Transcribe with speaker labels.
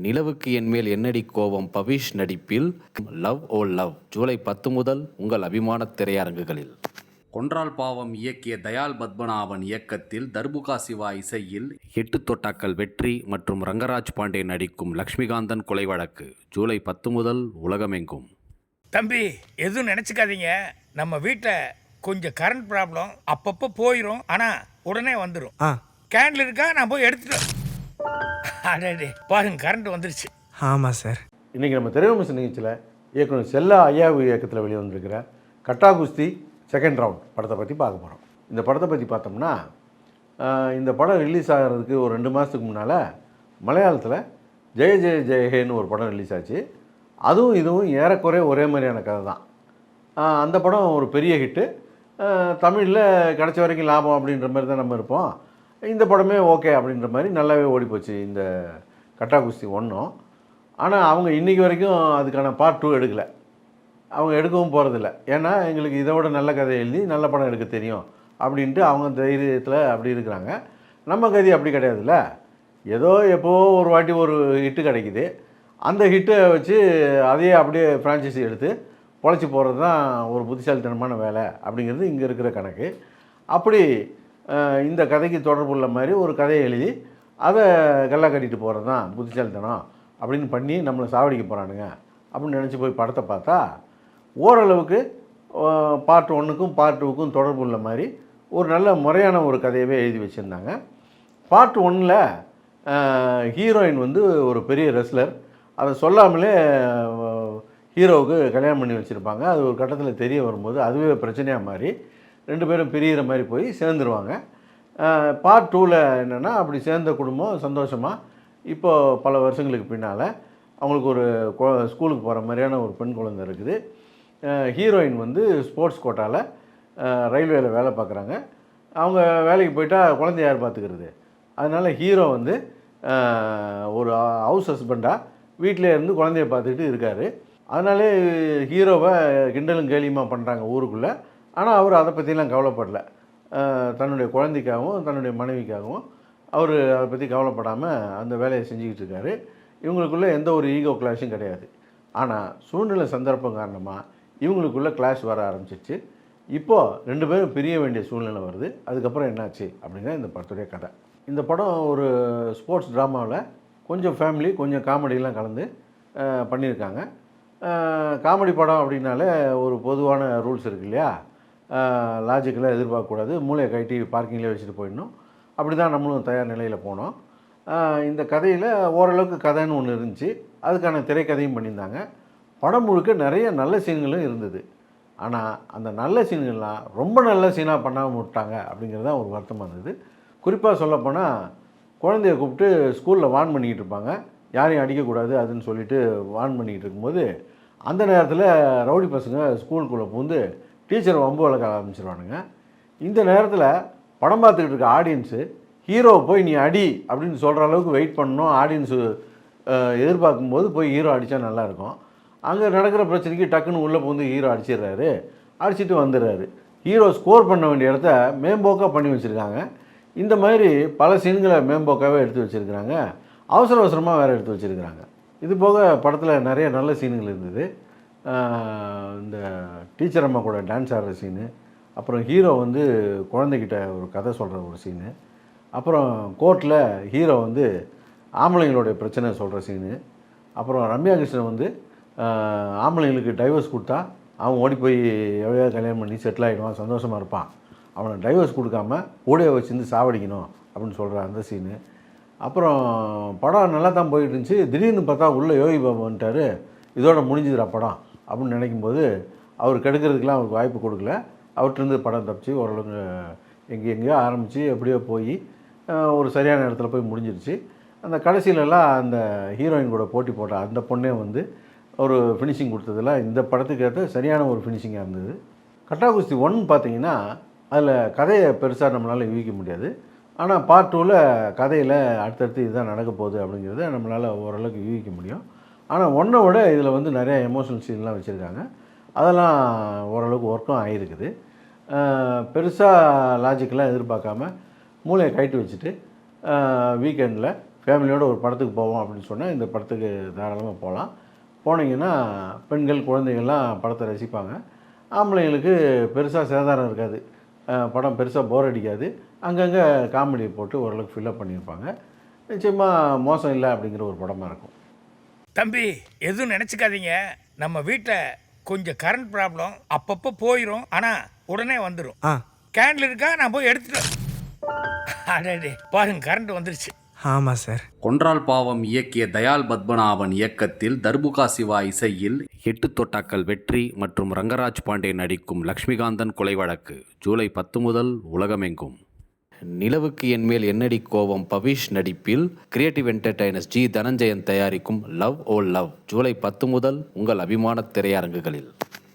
Speaker 1: நிலவுக்கு என்மேல் என்னடி கோபம் பவிஷ் நடிப்பில் லவ் ஓ லவ் ஜூலை 10 முதல் உங்கள் அபிமான திரையரங்குகளில். கொன்றால் பாவம் இயக்கிய தயால் பத்மநாபன் இயக்கத்தில் தர்புகா சிவா இசையில் 8 தோட்டாக்கள் வெற்றி மற்றும் ரங்கராஜ் பாண்டே நடிக்கும் லக்ஷ்மிகாந்தன் கொலை வழக்கு ஜூலை 10 முதல் உலகமெங்கும்.
Speaker 2: தம்பி எதுவும் நினச்சிக்காதீங்க. நம்ம வீட்டில் கொஞ்சம் கரண்ட் ப்ராப்ளம், அப்பப்போ போயிடும், ஆனால் உடனே வந்துடும். கேண்டில் இருக்கா, நான் போய் எடுத்துட்டேன். அடே பாருங்க, கரண்ட் வந்துருச்சு.
Speaker 3: ஆமாம் சார்.
Speaker 4: இன்றைக்கி நம்ம திரைவிமர்சன நிகழ்ச்சியில் இயக்குனர் செல்லா ஐயாவு இயக்கத்தில் வெளிவந்திருக்கிற கட்டா குஸ்தி செகண்ட் ரவுண்ட் படத்தை பற்றி பார்க்க போகிறோம். இந்த படத்தை பற்றி பார்த்தோம்னா, இந்த படம் ரிலீஸ் ஆகிறதுக்கு ஒரு 2 மாதத்துக்கு முன்னால் மலையாளத்தில் ஜெய ஜெய ஜெயஹேன்னு ஒரு படம் ரிலீஸ் ஆச்சு. அதுவும் இதுவும் ஏறக்குறைய ஒரே மாதிரியான கதை தான். அந்த படம் ஒரு பெரிய ஹிட்டு. தமிழில் கிடச்ச வரைக்கும் லாபம் அப்படின்ற மாதிரி தான் நம்ம இருப்போம். இந்த படமே ஓகே அப்படின்ற மாதிரி நல்லாவே ஓடிப்போச்சு இந்த கட்டா குஸ்தி 1. ஆனால் அவங்க இன்றைக்கி வரைக்கும் அதுக்கான பார்ட் 2 எடுக்கலை. அவங்க எடுக்கவும் போகிறதில்ல. ஏன்னா எங்களுக்கு இதை விட நல்ல கதை எழுதி நல்ல படம் எடுக்க தெரியும் அப்படின்ட்டு அவங்க தைரியத்தில் அப்படி இருக்கிறாங்க. நம்ம கதை அப்படி கிடையாதுல்ல. ஏதோ எப்போவோ ஒரு வாட்டி ஒரு ஹிட்டு கிடைக்குது. அந்த ஹிட்டை வச்சு அதையே அப்படியே ஃப்ரான்ச்சைஸி எடுத்து பொழைச்சி போகிறது தான் ஒரு புத்திசாலித்தனமான வேலை அப்படிங்கிறது இங்கே இருக்கிற கணக்கு. அப்படி இந்த கதைக்கு தொடர்புள்ள மாதிரி ஒரு கதையை எழுதி அதை கல்லா கட்டிட்டு போகிறது தான் புத்திசாலித்தனம் அப்படின்னு பண்ணி நம்மளை சாவடிக்க போகிறானுங்க அப்படின்னு நினச்சி போய் படத்தை பார்த்தா ஓரளவுக்கு பார்ட் 1க்கும் பார்ட் 2க்கும் தொடர்பு உள்ள மாதிரி ஒரு நல்ல முறையான ஒரு கதையவே எழுதி வச்சுருந்தாங்க. பார்ட் 1ல் ஹீரோயின் வந்து ஒரு பெரிய ரெஸ்லர். அதை சொல்லாமலே ஹீரோவுக்கு கல்யாணம் பண்ணி வச்சுருப்பாங்க. அது ஒரு கட்டத்தில் தெரிய வரும்போது அதுவே பிரச்சனையாக மாறி 2 பேரும் பிரிகிற மாதிரி போய் சேர்ந்துருவாங்க. பார்ட் 2ல் என்னென்னா, அப்படி சேர்ந்த குடும்பம் சந்தோஷமாக இப்போது பல வருஷங்களுக்கு பின்னால் அவங்களுக்கு ஒரு ஸ்கூலுக்கு போகிற மாதிரியான ஒரு பெண் குழந்தை இருக்குது. ஹீரோயின் வந்து ஸ்போர்ட்ஸ் கோட்டாவில் ரயில்வேயில் வேலை பார்க்குறாங்க. அவங்க வேலைக்கு போயிட்டால் குழந்தைய யார் பார்த்துக்கிறது? அதனால் ஹீரோ வந்து ஒரு ஹவுஸ் ஹஸ்பண்டாக வீட்டிலே இருந்து குழந்தைய பார்த்துக்கிட்டு இருக்கார். அதனாலே ஹீரோவை கிண்டலும் கேலியுமா பண்ணுறாங்க ஊருக்குள்ளே. ஆனால் அவர் அதை பற்றிலாம் கவலைப்படல. தன்னுடைய குழந்தைக்காகவும் தன்னுடைய மனைவிக்காகவும் அவர் அதை பற்றி கவலைப்படாமல் அந்த வேலையை செஞ்சுக்கிட்டு இருக்காரு. இவங்களுக்குள்ளே எந்த ஒரு ஈகோ கிளாஷும் கிடையாது. ஆனால் சூழ்நிலை சந்தர்ப்பம் காரணமாக இவங்களுக்குள்ளே கிளாஷ் வர ஆரம்பிச்சிச்சு. இப்போது 2 பேரும் பிரிய வேண்டிய சூழ்நிலை வருது. அதுக்கப்புறம் என்னாச்சு அப்படின்னா இந்த படத்துடைய கதை. இந்த படம் ஒரு ஸ்போர்ட்ஸ் ட்ராமாவில் கொஞ்சம் ஃபேமிலி கொஞ்சம் காமெடியெலாம் கலந்து பண்ணியிருக்காங்க. காமெடி படம் அப்படின்னாலே ஒரு பொதுவான ரூல்ஸ் இருக்குது இல்லையா? லாஜிக்கெலாம் எதிர்பார்க்கக்கூடாது. மூளையை கட்டி பார்க்கிங்லேயே வச்சுட்டு போயிடணும். அப்படி தான் நம்மளும் தயார் நிலையில் போனோம். இந்த கதையில் ஓரளவுக்கு கதைன்னு ஒன்று இருந்துச்சு. அதுக்கான திரைக்கதையும் பண்ணியிருந்தாங்க. படம் முழுக்க நிறைய நல்ல சீன்களும் இருந்தது. ஆனால் அந்த நல்ல சீன்கள்லாம் ரொம்ப நல்ல சீனாக பண்ணாமல் விட்டாங்க அப்படிங்கிறது தான் ஒரு வருத்தமாக இருந்தது. குறிப்பாக சொல்லப்போனால் குழந்தைய கூப்பிட்டு ஸ்கூலில் வார்ன் பண்ணிக்கிட்டு இருப்பாங்க. யாரையும் அடிக்கக்கூடாது அதுன்னு சொல்லிட்டு வார்ன் பண்ணிக்கிட்டு இருக்கும்போது அந்த நேரத்தில் ரவுடி பசங்க ஸ்கூலுக்குள்ளே பூந்து டீச்சரை வம்பு வளர்க்க ஆரம்பிச்சிருவானுங்க. இந்த நேரத்தில் படம் பார்த்துக்கிட்டு இருக்க ஆடியன்ஸு ஹீரோவை போய் நீ அடி அப்படின்னு சொல்கிற அளவுக்கு வெயிட் பண்ணணும். ஆடியன்ஸு எதிர்பார்க்கும்போது போய் ஹீரோ அடித்தா நல்லாயிருக்கும். அங்கே நடக்கிற பிரச்சனைக்கு டக்குன்னு உள்ளே பூந்து ஹீரோ அடிச்சிடுறாரு. அடிச்சுட்டு வந்துடுறாரு. ஹீரோ ஸ்கோர் பண்ண வேண்டிய இடத்த மேம்போக்காக பண்ணி வச்சுருக்காங்க. இந்த மாதிரி பல சீன்களை மேம்போக்காகவே எடுத்து வச்சுருக்கிறாங்க. அவசர அவசரமாக வேறு எடுத்து வச்சுருக்கிறாங்க. இது போக படத்தில் நிறைய நல்ல சீன்கள் இருந்தது. இந்த டீச்சர் அம்மா கூட டான்ஸ் ஆடுற சீனு, அப்புறம் ஹீரோ வந்து குழந்தைகிட்ட ஒரு கதை சொல்கிற ஒரு சீனு, அப்புறம் கோர்ட்டில் ஹீரோ வந்து ஆம்பளைங்களுடைய பிரச்சனை சொல்கிற சீனு, அப்புறம் ரம்யா கிருஷ்ணன் வந்து ஆம்பளைங்களுக்கு டைவர்ஸ் கொடுத்தா அவன் ஓடி போய் எவ்வளோ கல்யாணம் பண்ணி செட்டில் ஆகிடுவான், சந்தோஷமாக இருப்பான், அவனை டைவர்ஸ் கொடுக்காம கூடையை வச்சுருந்து சாவடிக்கணும் அப்படின்னு சொல்கிற அந்த சீனு. அப்புறம் படம் நல்லா தான் போயிட்டு இருந்துச்சு. திடீர்னு பார்த்தா உள்ளே யோகி பாபு வந்துட்டார். இதோட முடிஞ்சுதுரா படம் அப்படின்னு நினைக்கும்போது அவர் கெடுக்கிறதுக்கெலாம் அவருக்கு வாய்ப்பு கொடுக்கல. அவர்கிட்டருந்து படம் தப்பிச்சு ஓரளவுக்கு எங்கேயோ ஆரம்பித்து எப்படியோ போய் ஒரு சரியான இடத்துல போய் முடிஞ்சிருச்சு. அந்த கடைசியிலலாம் அந்த ஹீரோயின் கூட போட்டி போட்ட அந்த பொண்ணே வந்து ஒரு ஃபினிஷிங் கொடுத்ததில் இந்த படத்துக்கு ஏற்ற சரியான ஒரு ஃபினிஷிங்காக இருந்தது. கட்டா குஸ்தி 1 பார்த்தீங்கன்னா அதில் கதையை பெருசாக நம்மளால் யூகிக்க முடியாது. ஆனால் பார்ட் 2ல் கதையில் அடுத்தடுத்து இதுதான் நடக்க போகுது அப்படிங்கிறத நம்மளால் ஓரளவுக்கு யூகிக்க முடியும். ஆனால் 1 விட இதில் வந்து நிறைய எமோஷனல் சீன்லாம் வச்சுருக்காங்க. அதெல்லாம் ஓரளவுக்கு ஒர்க்கும் ஆகிருக்குது. பெருசாக லாஜிக்கெலாம் எதிர்பார்க்காம மூளையை கழட்டி வச்சுட்டு வீக்கெண்டில் ஃபேமிலியோடு ஒரு படத்துக்கு போவோம் அப்படின்னு சொன்னால் இந்த படத்துக்கு தாராளமாக போகலாம். போனீங்கன்னா பெண்கள் குழந்தைகள்லாம் படத்தை ரசிப்பாங்க. ஆம்பளைங்களுக்கு பெருசாக சேதாரம் இருக்காது. படம் பெருசாக போர் அடிக்காது. அங்கங்கே காமெடி போட்டு ஓரளவுக்கு ஃபில்லப் பண்ணியிருப்பாங்க. நிச்சயமாக மோசம் இல்லை அப்படிங்கிற ஒரு படமாக இருக்கும்.
Speaker 2: தம்பி எதுவும் நினச்சிக்காதீங்க. நம்ம வீட்டில் கொஞ்சம் கரண்ட் ப்ராப்ளம். அப்பப்போ போயிடும், ஆனால் உடனே வந்துடும். கேண்டில் இருக்கா, நான் போய் எடுத்துட்டு. அடே பாருங்க, கரண்ட் வந்துருச்சு.
Speaker 3: ஆமாம் சார்.
Speaker 1: கொன்றால் பாவம் இயக்கிய தயால் பத்மநாபன் இயக்கத்தில் தர்புகா சிவா இசையில் 8 தோட்டாக்கள் வெற்றி மற்றும் ரங்கராஜ் பாண்டே நடிக்கும் லக்ஷ்மிகாந்தன் கொலை வழக்கு ஜூலை 10 முதல் உலகமெங்கும். நிலவுக்கு என்மேல் என்னடி கோவம் பவிஷ் நடிப்பில் கிரியேட்டிவ் என்டர்டைனர்ஸ் ஜி தனஞ்சயன் தயாரிக்கும் லவ் ஓ லவ் ஜூலை 10 முதல் உங்கள் அபிமான திரையரங்குகளில்.